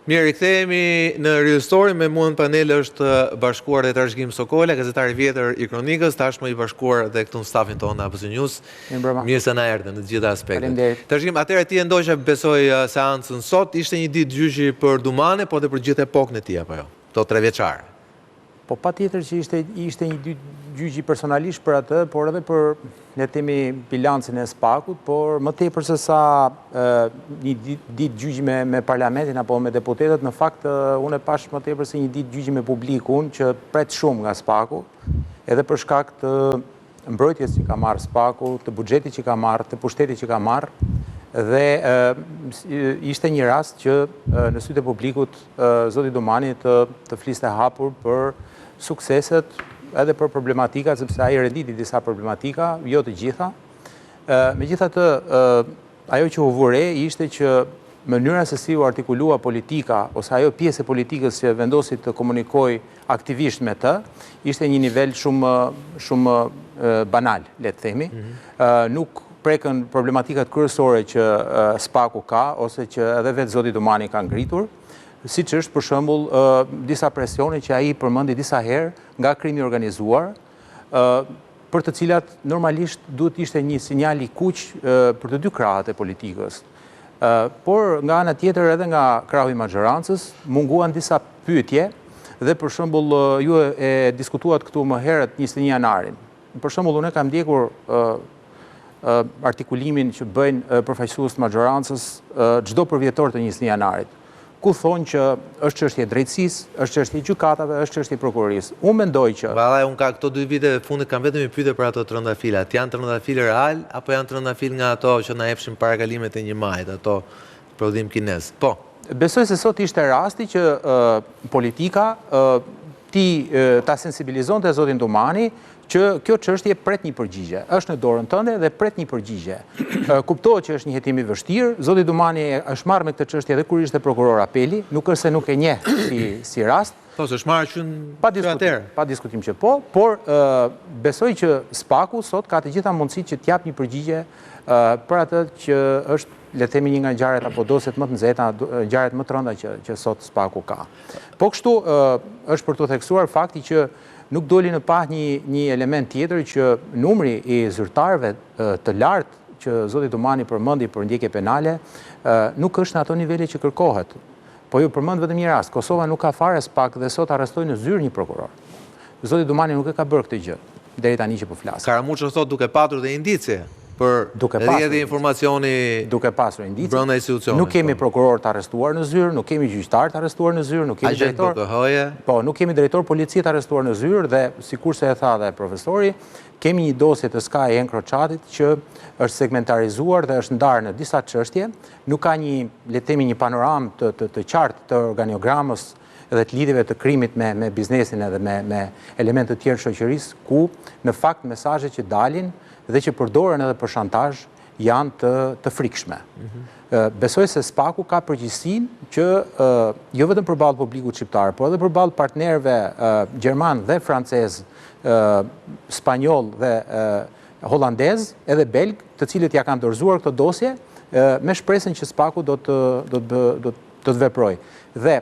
Mirë, kthehemi në Real Story. Me mua në panel është bashkuar dhe Trashëgim Sokola, gazetari vjetër i Kronikës, tashmë i bashkuar dhe këtu në stafin tonë në ABZ News. Mirë se na erdhën në të gjitha aspektet. Trashëgim, atëherë ti e ndoqja besoj seancën sot, ishte një ditë gjyqi për Dumane, po dhe për gjithë epokën e tij apo jo? To 3 vjeçare. Po patjetër që ishte një gjyqi personalisht për atë, por edhe për le të themi bilancin e SPAK-ut, por më tepër se sa një ditë gjyqi me parlamentin apo me deputetët, në fakt unë e pash më tepër se një ditë gjyqi me publikun që pret shumë nga SPAK-u, edhe për shkak të mbrojtjes që ka marrë SPAK-u, të buxhetit që ka marrë, të pushtetit që ka marrë, dhe ishte një rast që në sytë e publikut zoti Dumani të fliste hapur për sukseset edhe për problematika, sepse ai renditi disa problematika, jo të gjitha. Megjithatë, ajo që u vure ishte që mënyra se si u artikulua politika, ose ajo pjesë e politikës që vendosi të komunikoj aktivisht me të, ishte një nivel shumë banal, le të themi. Nuk prekën problematikat kryesore që SPAK-u ka, ose që edhe vetë zoti Dumani ka ngritur, si që është për shembull disa presione që ai përmendi disa herë nga krimi organizuar, për të cilat normalisht duhet ishte një sinjal i kuq për të dy krahët e politikës. Por nga ana tjetër edhe nga krahu i maxhorancës munguan disa pyetje dhe për shembull ju e diskutuat këtu më herët 21 janarin. Për shembull unë kam ndjekur artikulimin që bëjnë përfaqësues të maxhorancës çdo përvjetor të 21 janarit, ku thonë që është çështje drejtësisë, është çështje gjykatave, është çështje prokurorisë. Unë mendoj që unë ka këto 2 vite fundit kam vetëm i pyetur për ato trëndafilat. Janë trëndafil real apo janë trëndafil nga ato që na jepshin parakalimet e 1 majit, ato prodhim kinez? Po. Besoj se sot ishte rasti që politika ta sensibilizonte zotin Dumani që kjo çështje pret një përgjigje. Është në dorën tënde dhe pret një përgjigje. Kuptohet që është një hetim i vështirë. Zoti Dumani është marrë me këtë çështje edhe kur ishte prokuror apeli, nuk është se nuk e njeh si rast. Po, s'është marrë që pa diskutim që po, por besoj që SPAK-u sot ka të gjitha mundësitë që t'jap një përgjigje për atë që është, le të themi, një nga ngjarjet apo dosjet më të nxehta, ngjarjet më të rënda që sot SPAK-u ka. Po kështu është për të theksuar fakti që nuk doli në pah një element tjetër që numri i zyrtarëve të lartë që zoti Dumani përmendi për ndjekje penale nuk është në ato nivele që kërkohet. Po ju përmend vetëm një rast. Kosova nuk ka fare SPAK dhe sot arrestoi në zyrë një prokuror. Zoti Dumani nuk e ka bërë këtë gjë deri tani që po flas. Karamuçi thotë duke patur dhe indicie për rrjedhje informacioni duke pasur indicie brenda institucionit. Nuk kemi prokuror të arrestuar në zyrë, nuk kemi gjyqtar të arrestuar në zyrë, nuk kemi drejtor. Po, nuk kemi drejtor policie të arrestuar në zyrë dhe sikurse e tha dhe profesori, kemi një dosje të Sky Encrochatit që është segmentarizuar dhe është ndarë në disa çështje, nuk ka një, le të themi, një panoram të qartë të organiogramës edhe të lidhjeve të krimit me biznesin edhe me elemente të tjerë shoqërisë, ku në fakt mesazhet që dalin dhe që përdoren edhe për shantazh janë të frikshme. Besoj se SPAK-u ka përgjegjësinë që jo vetëm përballë publikut shqiptar, por edhe përballë partnerëve gjerman dhe francez, spanjoll dhe holandez, edhe belg, të cilët ja kanë dorëzuar këtë dosje me shpresën që SPAK-u do të veprojë. Dhe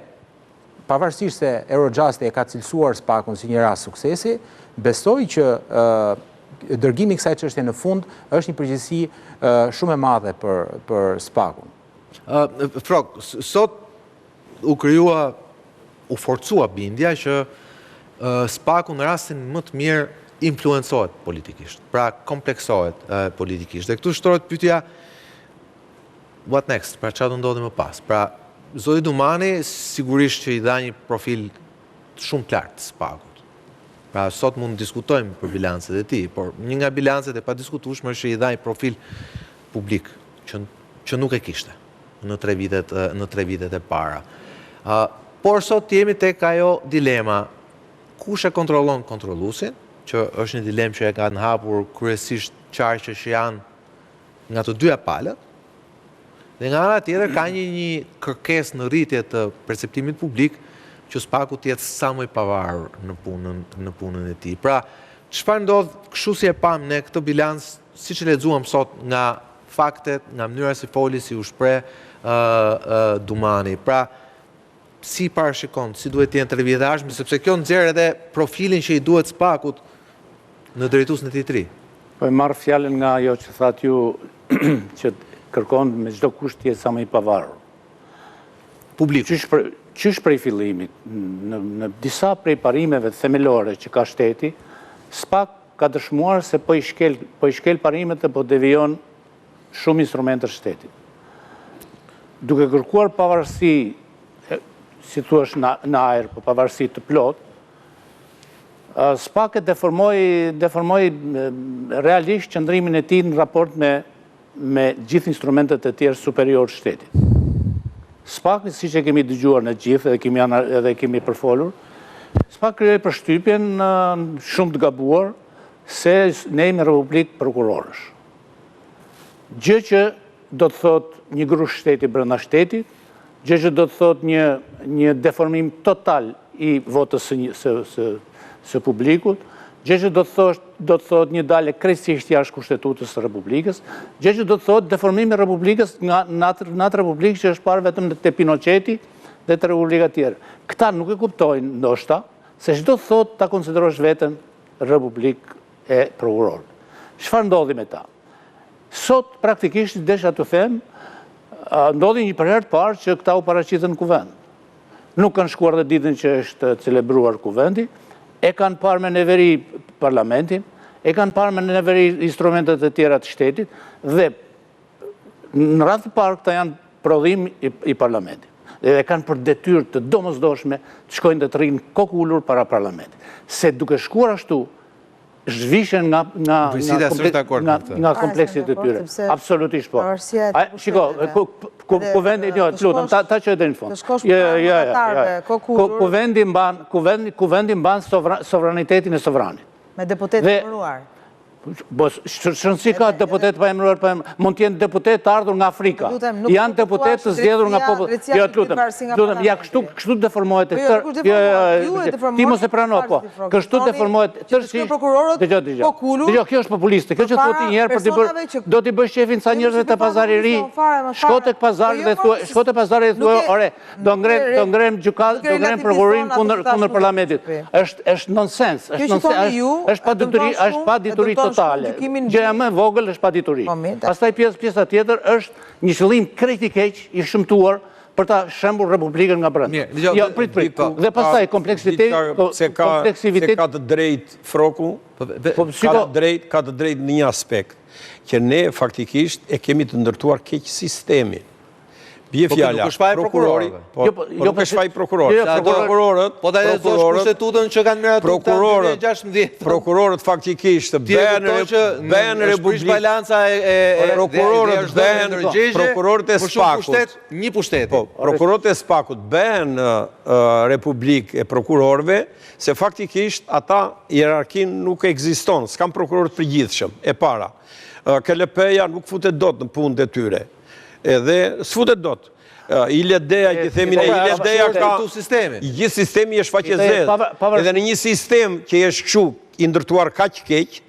pavarësisht se Eurojusti e ka cilësuar SPAK-un si një rast suksesi, besoj që dërgimi i kësaj çështje në fund është një përgjegjësi shumë e madhe për SPAK-un. Frok, sot u forcua bindja që SPAK-u në rastin më të mirë influencohet politikisht, pra kompleksohet politikisht. Dhe këtu shtrohet pyetja what next, pra çfarë do ndodhi më pas. Pra zoti Dumani sigurisht që i dha një profil shumë qartë SPAK-ut. Pra sot mund të diskutojmë për bilancet e tij, por një nga bilancet e padiskutueshme është që i dha një profil publik që nuk e kishte në 3 vitet e para. Por sot jemi tek ajo dilema, kush e kontrollon kontrolluesin, që është një dilemë që e kanë hapur kryesisht qarqe që janë nga të dyja palët, dhe nga ana tjetër ka një kërkesë në rritje të perceptimit publik që SPAK-u të jetë sa më i pavarur në punën e tij. Pra, çfarë ndodh kështu si e pam ne këtë bilanc, siç e lexuam sot nga faktet, nga mënyra si foli, si u shpreh Dumani. Pra, si parashikon, si duhet të jenë të rivjetashme, sepse kjo nxjerr edhe profilin që i duhet SPAK-ut në drejtuesin e tij të ri. Po e marr fjalën nga ajo që thatë ju që kërkon me çdo kusht të jetë sa më i pavarur. Publiku. Qysh prej fillimit, në disa prej parimeve themelore që ka shteti, SPAK ka dëshmuar se po i shkel parimet dhe po devijon shumë instrumente të shtetit. Duke kërkuar pavarësi, si thua në ajër, po pavarësi të plot, SPAK e deformoi realisht qëndrimin e tij në raport me gjithë instrumentet e tjerë superior të shtetit. SPAK, siç e kemi dëgjuar në gjithë edhe kemi përfolur, SPAK krijoi përshtypjen shumë të gabuar se ne jemi republikë prokurorësh. Gjë që do të thotë një grush shteti brenda shtetit, gjë që do të thotë një deformim total i votës së publikut, gjë që do të thotë një dalje krejtësisht jashtë kushtetutës së Republikës, gjë që do të thotë deformimi i Republikës nga natë Republikë që është parë vetëm te Pinocheti dhe të republika tjerë. Këta nuk e kuptojnë ndoshta se çdo thotë ta konsiderosh veten Republikë e prokurorët. Çfarë ndodhi me ta? Sot praktikisht desha të them, ndodhi një për herë të parë që këta u paraqitën në kuvend. Nuk kanë shkuar dhe ditën që është celebruar kuvendi, e kanë parë me neveri parlamentin, e kanë parë me neveri instrumentet e tjera të shtetit, dhe në radhë të parë këta janë prodhim i parlamentit. Dhe kanë për detyrë të domosdoshme të shkojnë dhe të rinë kokullur para parlamentit. Se duke shkuar ashtu, zhvishen nga kompleksit e tyre. Absolutisht po. Shiko, kuvendi, lutem, ta që edhe në fund. Kuvendi mban sovranitetin e sovranit. Me deputet të emëruar. Shënësi ka deputet pa emëruar, mund t'jenë deputet të ardhur nga Afrika. Janë deputet të zgjedhur nga popull. Jo, lutem, ja kështu deformohet e tërë. Ti mos e prano, po. Kështu deformohet tërësisht. Dëgjo, kjo është populiste. Kjo që thot i njerë për t'i bërë, do t'i bësh shefin sa njerëzve të pazari ri. Shko të pazari dhe thua, ore, do ngrem gjukat, do ngrem prokurorin kundër parlamentit. Është nonsens. Është pa dituri gjëja më vogël është padituri. Pastaj pjesa tjetër është një qëllim krejt i keq i shëmtuar për ta shembur Republikën nga brenda. Jo, prit. Dhe pastaj kompleksiviteti. Se ka të drejt Froku, ka të drejt në një aspekt, që ne faktikisht e kemi të ndërtuar keq sistemin. Bje fjalla, prokurori, nuk është faj prokurorët, po da e zosh kushtetutën që kanë miratu këta në 2016. Prokurorët faktikisht bënë Republikë, prokurorët e SPAK-ut, një pushtetë. Prokurorët e SPAK-ut bënë Republikë e prokurorëve, se faktikisht ata hierarkin nuk ekziston, s'kam prokurorët përgjithshëm, e para. KLP-ja nuk futet dot në punët e tyre. Edhe s'futet dot. Iledeja, që themin e Iledeja ka... Gjithë sistemi është faqe zedh. Edhe në një sistem që është këshu i ndërtuar kaq keq,